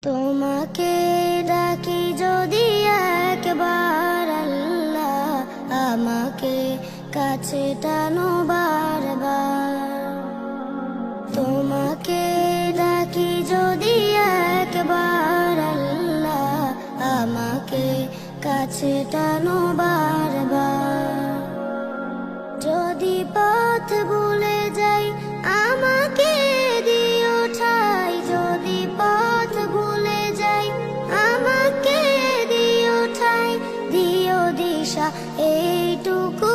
তোমাকে ডাকি যদি একবার আল্লাহ, আমাকে কাছে টানো বারবার। তোমাকে ডাকি যদি একবার আল্লাহ, আমাকে কাছে টানো বারবার। যদি পথ ভুলে যাই আমাকে দিও ঠাই, যদি পথ ভুলে যাই আমাকে দিও ঠাই, দিও দিশা এইটুকু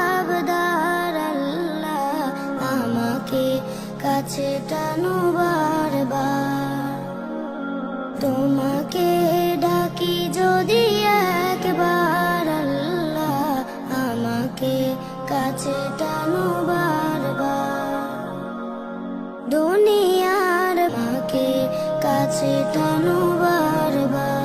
আবদার আল্লাহ, আমাকে কাছে টানো বারবার। তোমাকে ডাকি যদি একবার আল্লাহ, আমাকে কাছে টানো বারবার। দুনিয়ার আমাকে কাছে টানো বারবার।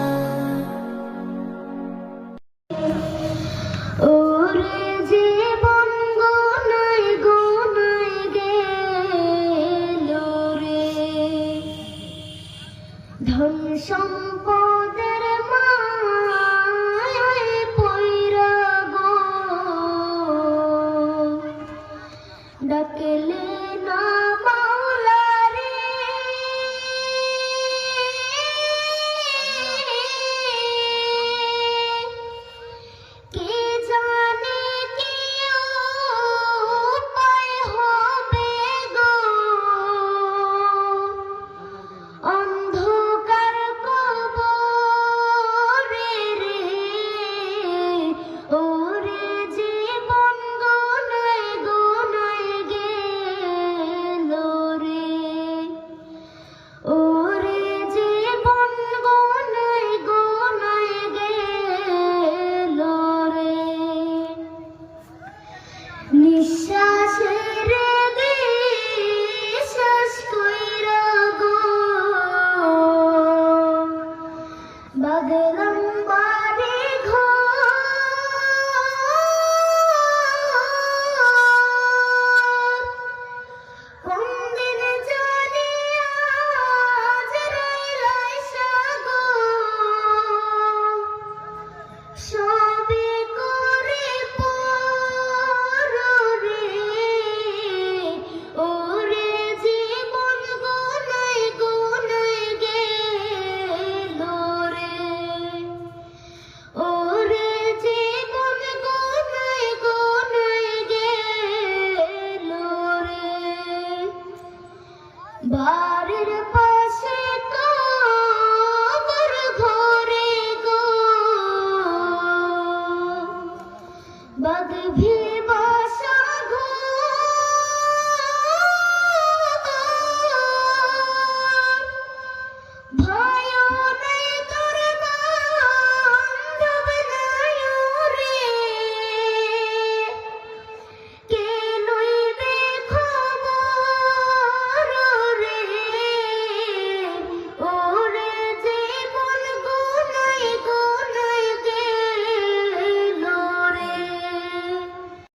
ওরে জীবন গোনায় গোনায় গেল রে, ধন সম্পদের মা